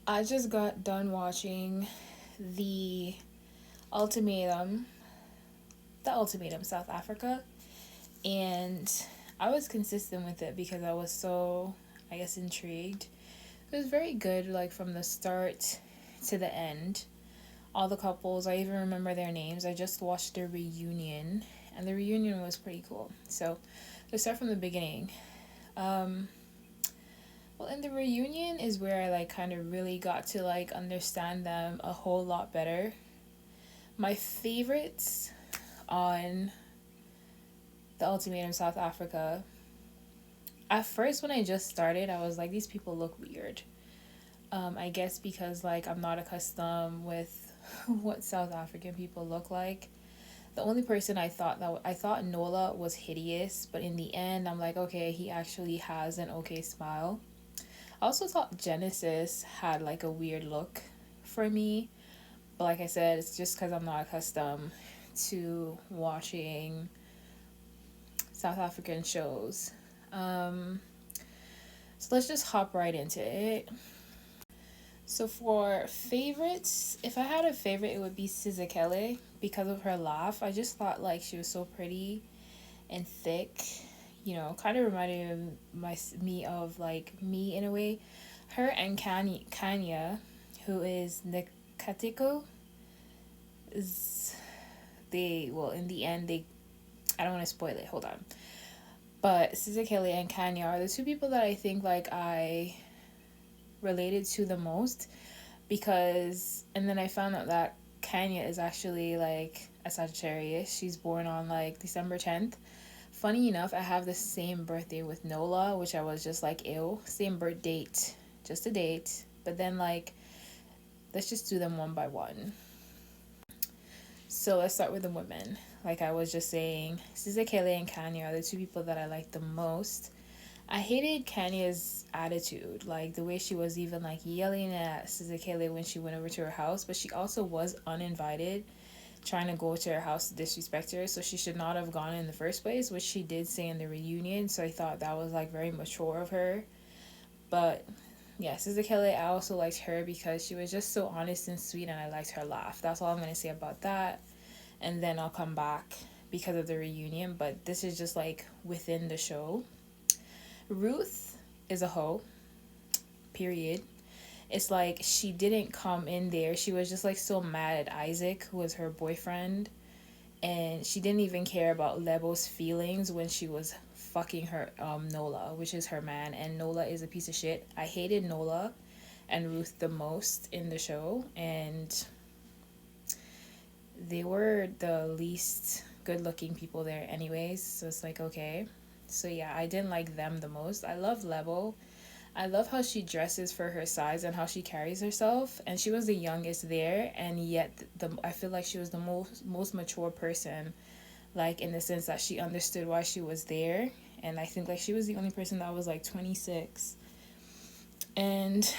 I just got done watching the Ultimatum, the Ultimatum South Africa, and I was consistent with it because I was so, I guess, intrigued. It was very good, like from the start to the end. All the couples, I even remember their names. I just watched their reunion, and the reunion was pretty cool. So, let's start from the beginning. Um, well, in the reunion is where I like kind of really got to like understand them a whole lot better. My favorites on the Ultimatum South Africa. At first, when I just started, I was like, these people look weird. I guess because like I'm not accustomed with what South African people look like. The only person I thought Nolla was hideous, but in the end, I'm like, okay, he actually has an okay smile. I also thought Genesis had like a weird look for me, but like I said, it's just because I'm not accustomed to watching South African shows. Um, so let's just hop right into it. So for favorites, if I had a favorite, it would be Sizakele because of her laugh. I just thought like she was so pretty and thick. You know, kind of reminded me of like me in a way. Her and Kanya, who is Nikatiko, is they well in the end they I don't want to spoil it. Hold on. But Sizakele and Kanya are the two people that I think like I related to the most because and then I found out that Kenya is actually like a Sagittarius. She's born on like December 10th. Funny enough, I have the same birthday with Nolla, which I was just like, ew, same birth date, just a date. But then like, let's just do them one by one. So let's start with the women. Like I was just saying, Sizakele and Kanya are the two people that I like the most. I hated Kanya's attitude, like the way she was even like yelling at Sizakele when she went over to her house, but she also was uninvited, trying to go to her house to disrespect her, so she should not have gone in the first place, which she did say in the reunion, so I thought that was like very mature of her. But yeah, Sizakele, I also liked her because she was just so honest and sweet and I liked her laugh. That's all I'm going to say about that. And then I'll come back because of the reunion, but this is just like within the show. Ruth is a hoe, period. It's like she didn't come in there. She was just like so mad at Isaac, who was her boyfriend, and she didn't even care about Lebo's feelings when she was fucking her Nolla, which is her man, and Nolla is a piece of shit. I hated Nolla and Ruth the most in the show, and they were the least good looking people there anyways, so it's like okay. So yeah, I didn't like them the most. I love Lebo. I love how she dresses for her size and how she carries herself. And she was the youngest there, and yet I feel like she was the most mature person, like in the sense that she understood why she was there. And I think like she was the only person that was like 26. And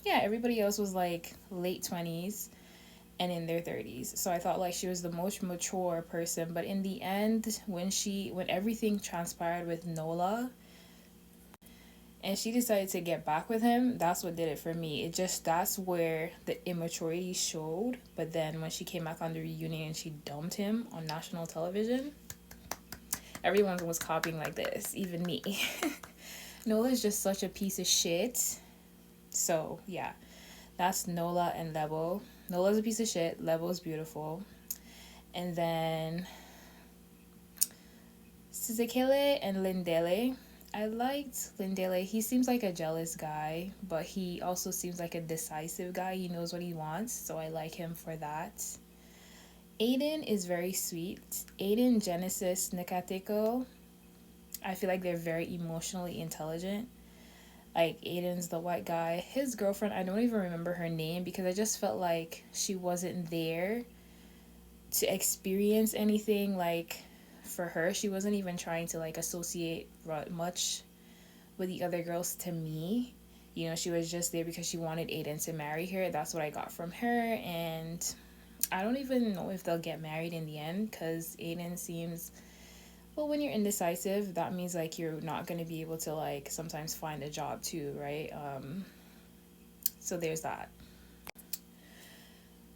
yeah, everybody else was like late 20s and in their 30s. So I thought like she was the most mature person, but in the end when everything transpired with Nolla, and she decided to get back with him, that's what did it for me. It just that's where the immaturity showed. But then when she came back on the reunion and she dumped him on national television, everyone was copying like this, even me. Nola's just such a piece of shit. So yeah, that's Nolla and Lebo. Nola's a piece of shit, Lebo's beautiful. And then Sizekele and Lindele. I liked Lindele. He seems like a jealous guy, but he also seems like a decisive guy. He knows what he wants, so I like him for that. Aiden is very sweet. Aiden, Genesis, Nikateko, I feel like they're very emotionally intelligent. Like Aiden's the white guy. His girlfriend, I don't even remember her name because I just felt like she wasn't there to experience anything like for her. She wasn't even trying to like associate much with the other girls to me. You know, she was just there because she wanted Aiden to marry her. That's what I got from her. And I don't even know if they'll get married in the end because Aiden seems, well, when you're indecisive, that means like you're not going to be able to like sometimes find a job too, right? So there's that.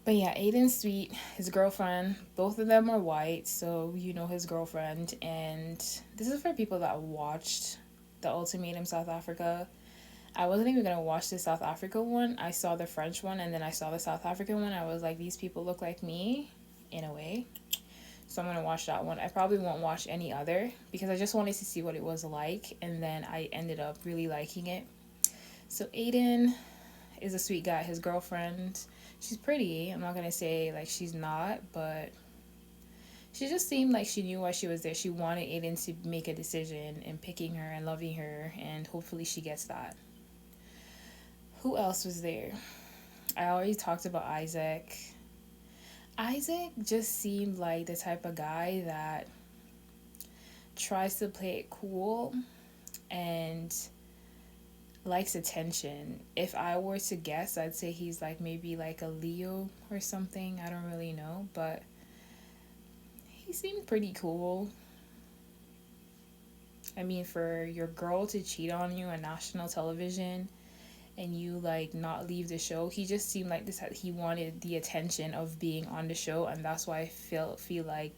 But yeah, Aiden's sweet. His girlfriend, both of them are white, so you know his girlfriend. And this is for people that watched the Ultimatum South Africa. I wasn't even gonna watch the South Africa one. I saw the French one and then I saw the South African one. I was like, these people look like me in a way. So I'm gonna watch that one. I probably won't watch any other because I just wanted to see what it was like, and then I ended up really liking it. So Aiden is a sweet guy. His girlfriend, she's pretty. I'm not gonna say like she's not, but she just seemed like she knew why she was there. She wanted Aiden to make a decision in picking her and loving her, and hopefully she gets that. Who else was there? I already talked about Isaac. Isaac just seemed like the type of guy that tries to play it cool and likes attention. If I were to guess, I'd say he's like maybe like a Leo or something. I don't really know, but he seemed pretty cool. I mean, for your girl to cheat on you on national television and you like not leave the show, he just seemed like this, he wanted the attention of being on the show, and that's why I feel like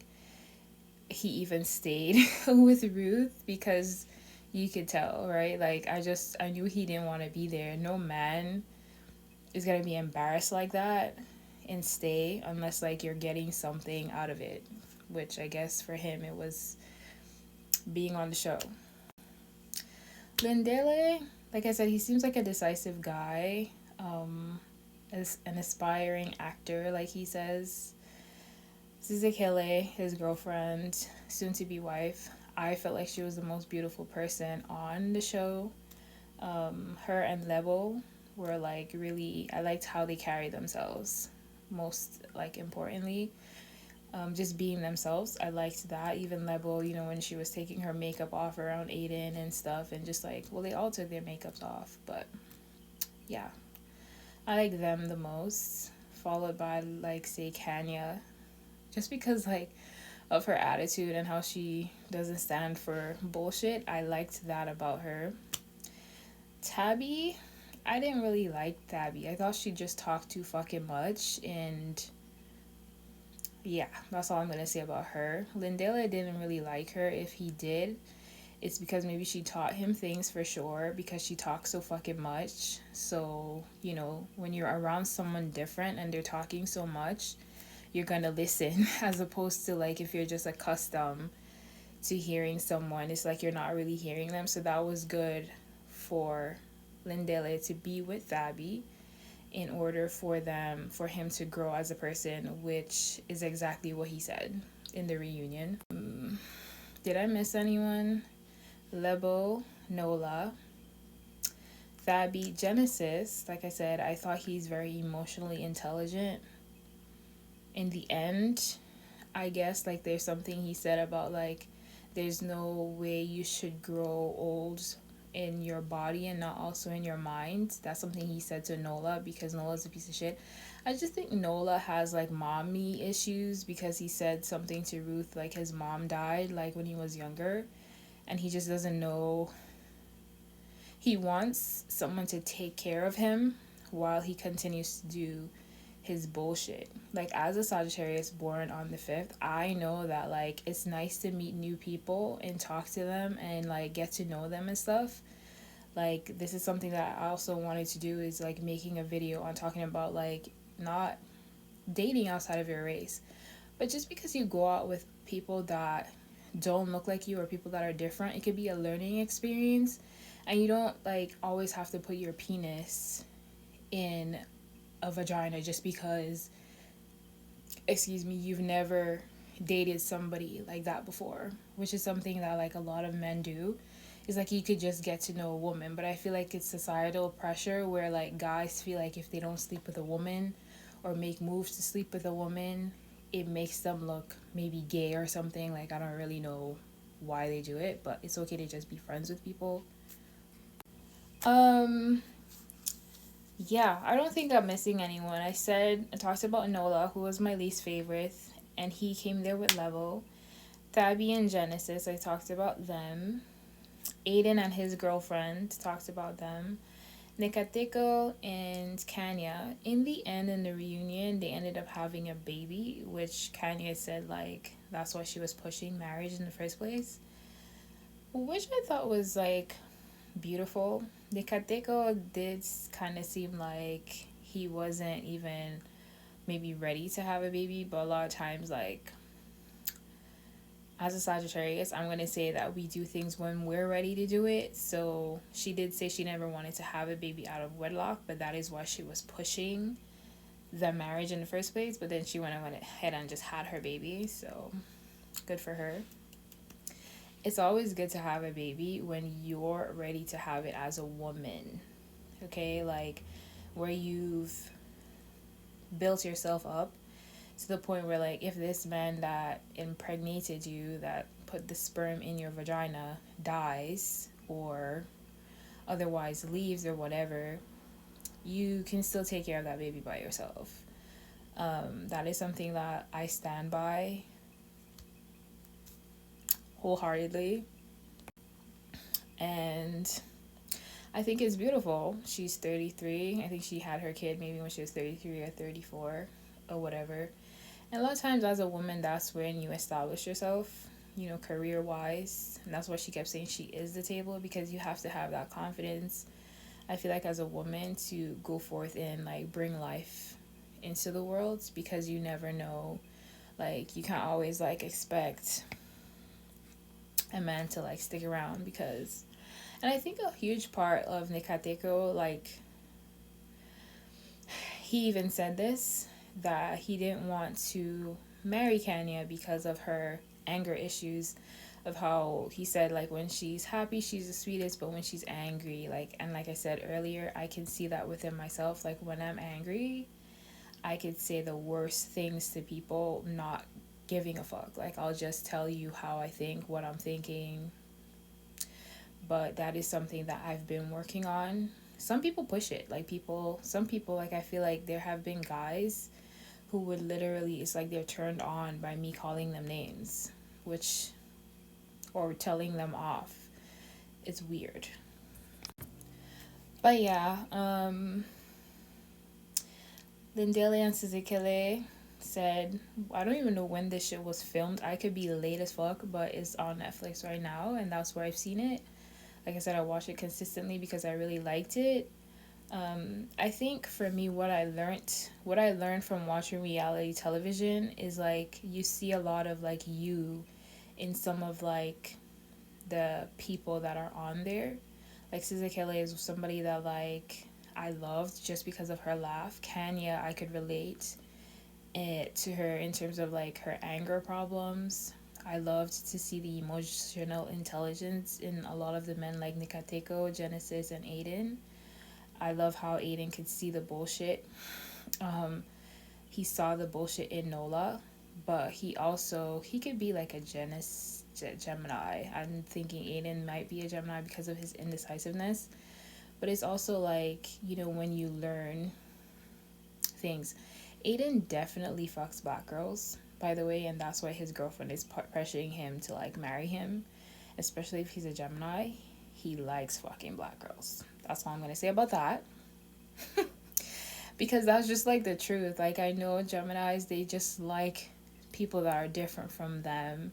he even stayed with Ruth, because you could tell, right? Like I knew he didn't want to be there. No man is gonna be embarrassed like that and stay unless like you're getting something out of it, which I guess for him it was being on the show. Lindele, like I said, he seems like a decisive guy, as an aspiring actor, like he says. Zizekele, his girlfriend, soon to be wife, I felt like she was the most beautiful person on the show. Her and Lebo were like really, I liked how they carried themselves, most like importantly. Just being themselves. I liked that. Even Lebo, you know, when she was taking her makeup off around Aiden and stuff, and just like, well, they all took their makeups off, but yeah, I like them the most. Followed by like say Kanya, just because like of her attitude and how she doesn't stand for bullshit. I liked that about her. Tabby, I didn't really like Tabby. I thought she just talked too fucking much, and yeah, that's all I'm gonna say about her. Lindela didn't really like her. If he did, it's because maybe she taught him things for sure, because she talks so fucking much. So, you know, when you're around someone different and they're talking so much, you're gonna listen as opposed to like if you're just accustomed to hearing someone, it's like you're not really hearing them. So that was good for Lindele to be with Thabby in order for him to grow as a person, which is exactly what he said in the reunion. Did I miss anyone? Lebo, Nolla, Thabby, Genesis. Like I said, I thought he's very emotionally intelligent. In the end, I guess like there's something he said about like there's no way you should grow old in your body and not also in your mind. That's something he said to Nolla, because Nola's a piece of shit. I just think Nolla has like mommy issues, because he said something to Ruth like his mom died like when he was younger, and he just doesn't know. He wants someone to take care of him while he continues to do his bullshit. Like as a Sagittarius born on the 5th, I know that like it's nice to meet new people and talk to them and like get to know them and stuff. Like this is something that I also wanted to do, is like making a video on talking about like not dating outside of your race. But just because you go out with people that don't look like you or people that are different, it could be a learning experience, and you don't like always have to put your penis in a vagina just because, excuse me, you've never dated somebody like that before, which is something that like a lot of men do. Is like you could just get to know a woman, but I feel like it's societal pressure where like guys feel like if they don't sleep with a woman or make moves to sleep with a woman, it makes them look maybe gay or something. Like I don't really know why they do it, but it's okay to just be friends with people. Yeah, I don't think I'm missing anyone. I talked about Nolla, who was my least favorite, and he came there with Level. Thabby and Genesis, I talked about them. Aiden and his girlfriend, talked about them. Nekateko and Kanya, in the end, in the reunion, they ended up having a baby, which Kanya said, like, that's why she was pushing marriage in the first place, which I thought was, like, beautiful. Nekateko did kind of seem like he wasn't even maybe ready to have a baby, but a lot of times, like, as a Sagittarius, I'm going to say that we do things when we're ready to do it. So she did say she never wanted to have a baby out of wedlock, but that is why she was pushing the marriage in the first place. But then she went ahead and just had her baby. So good for her. It's always good to have a baby when you're ready to have it as a woman. Okay? Like where you've built yourself up to the point where, like, if this man that impregnated you, that put the sperm in your vagina, dies or otherwise leaves or whatever, you can still take care of that baby by yourself. That is something that I stand by wholeheartedly, and I think it's beautiful. She's 33. I think she had her kid maybe when she was 33 or 34 or whatever. And a lot of times as a woman, that's when you establish yourself, you know, career wise. And that's why she kept saying she is the table, because you have to have that confidence, I feel like, as a woman, to go forth and like bring life into the world, because you never know. Like you can't always like expect a man to like stick around, because, and I think a huge part of Nikateko, like he even said this, that he didn't want to marry Kenya because of her anger issues, of how he said, like, when she's happy she's the sweetest, but when she's angry, like, and like I said earlier, I can see that within myself. Like when I'm angry, I could say the worst things to people, not giving a fuck. Like I'll just tell you how I think, what I'm thinking. But that is something that I've been working on. Some people push it, like some people, like I feel like there have been guys who would literally, it's like they're turned on by me calling them names, which, or telling them off. It's weird. But yeah, Lindele and Sizikele said, I don't even know when this shit was filmed. I could be late as fuck, but it's on Netflix right now, and that's where I've seen it. Like I said, I watch it consistently because I really liked it. I think for me, what I learned from watching reality television is like you see a lot of like you in some of like the people that are on there. Like Sizikele is somebody that like I loved just because of her laugh. Kanya, I could relate it to her in terms of like her anger problems. I loved to see the emotional intelligence in a lot of the men like Nikateko, Genesis, and Aiden. I love how Aiden could see the bullshit. He saw the bullshit in Nolla, but he could be like a Gemini. I'm thinking Aiden might be a Gemini because of his indecisiveness. But it's also like, you know, when you learn things. Aiden definitely fucks black girls, by the way, and that's why his girlfriend is pressuring him to like marry him, especially if he's a Gemini. He likes fucking black girls. That's all I'm gonna say about that. Because that's just like the truth. Like I know Geminis, they just like people that are different from them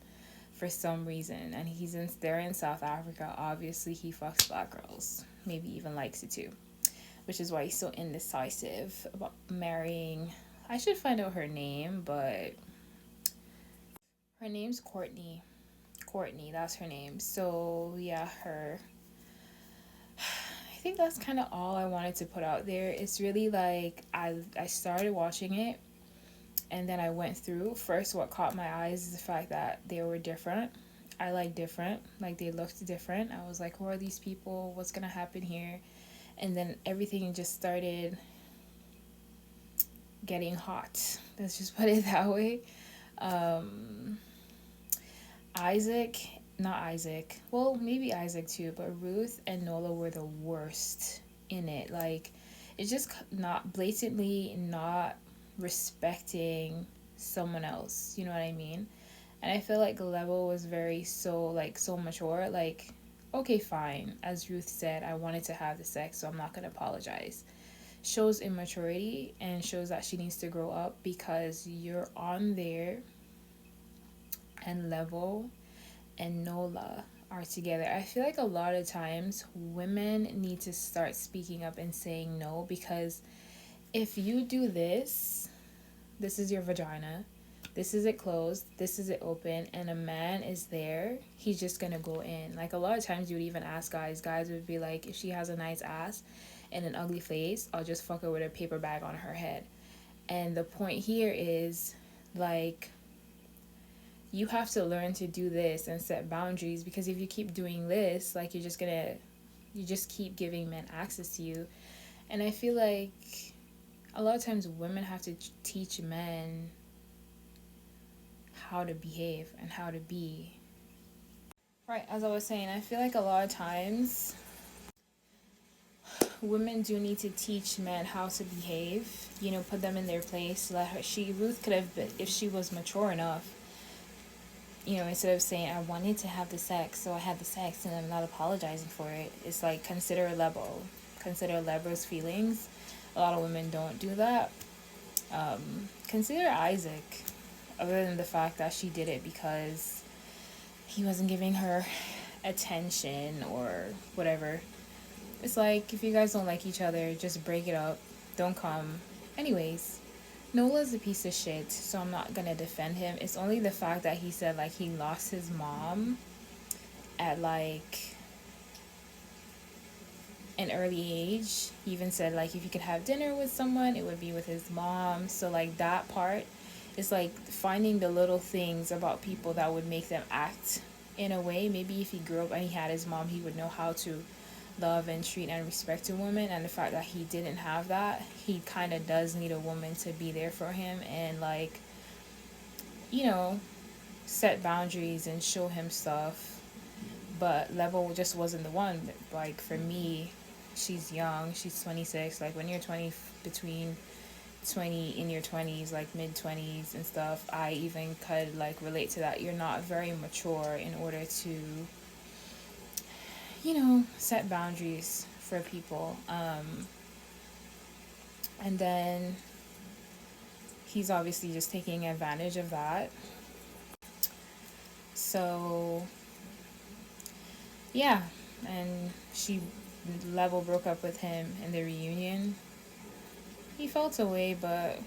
for some reason, and they're in South Africa. Obviously, he fucks black girls. Maybe even likes it too, which is why he's so indecisive about marrying. I should find out her name, but her name's Courtney. Courtney, that's her name. So yeah, her. I think that's kind of all I wanted to put out there. It's really like I started watching it, and then I went through. First, what caught my eyes is the fact that they were different. I like different. Like they looked different. I was like, who are these people? What's gonna happen here? And then everything just started getting hot. Let's just put it that way. Um, Isaac, not Isaac. Well, maybe Isaac too, but Ruth and Nolla were the worst in it. Like, it's just not blatantly not respecting someone else. You know what I mean? And I feel like the level was very so mature. Like okay, fine. As Ruth said, I wanted to have the sex, so I'm not going to apologize. Shows immaturity and shows that she needs to grow up, because you're on there and Level and Nolla are together. I feel like a lot of times women need to start speaking up and saying no, because if you do this, this is your vagina, this is it closed, this is it open, and a man is there, he's just gonna go in. Like, a lot of times you would even ask guys would be like, if she has a nice ass and an ugly face, I'll just fuck her with a paper bag on her head. And the point here is, like, you have to learn to do this and set boundaries, because if you keep doing this, like, you just keep giving men access to you. And I feel like a lot of times women have to teach men how to behave and how to be. Right, as I was saying, I feel like a lot of times women do need to teach men how to behave, put them in their place. Ruth could have been, if she was mature enough, instead of saying, I wanted to have the sex, so I had the sex and I'm not apologizing for it. It's like, consider Level's feelings. A lot of women don't do that. Consider Isaac, other than the fact that she did it because he wasn't giving her attention or whatever. It's like, if you guys don't like each other, just break it up. Don't come. Anyways, Nolla's a piece of shit, so I'm not gonna defend him. It's only the fact that he said, like, he lost his mom at, like, an early age. He even said, like, if you could have dinner with someone, it would be with his mom. So, like, that part is, like, finding the little things about people that would make them act in a way. Maybe if he grew up and he had his mom, he would know how to love and treat and respect a woman. And the fact that he didn't have that, he kind of does need a woman to be there for him and, like, set boundaries and show him stuff. But Level just wasn't the one. Like, for me, she's young, she's 26. Like, when you're 20, between 20 in your 20s, like mid 20s and stuff, I even could, like, relate to that. You're not very mature in order to set boundaries for people. And then he's obviously just taking advantage of that. So, yeah. And Level broke up with him in the reunion. He felt away, but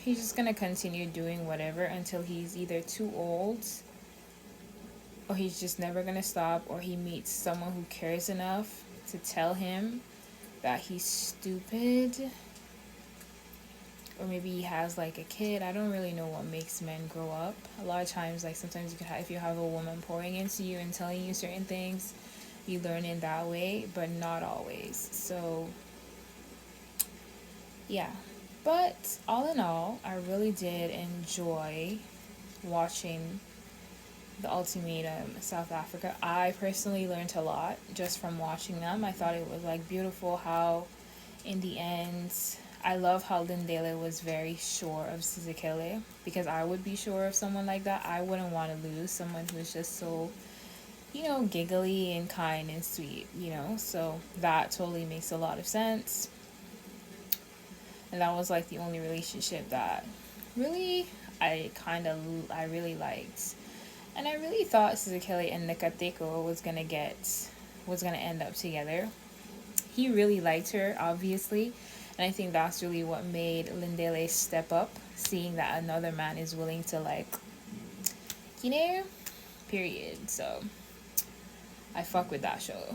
he's just gonna continue doing whatever until he's either too old, or he's just never gonna stop, or he meets someone who cares enough to tell him that he's stupid, or maybe he has, like, a kid. I don't really know what makes men grow up. A lot of times, like, sometimes if you have a woman pouring into you and telling you certain things, you learn in that way, but not always. So, yeah. But all in all, I really did enjoy watching the Ultimatum South Africa. I personally learned a lot just from watching them. I thought it was, like, beautiful how, in the end, I love how Lindele was very sure of Sizikele, because I would be sure of someone like that. I wouldn't want to lose someone who's just so, giggly and kind and sweet, so that totally makes a lot of sense. And that was, like, the only relationship that really I really liked. And I really thought Sizikele and Nikateko was gonna end up together. He really liked her, obviously, and I think that's really what made Lindele step up, seeing that another man is willing to, like, period. So I fuck with that show.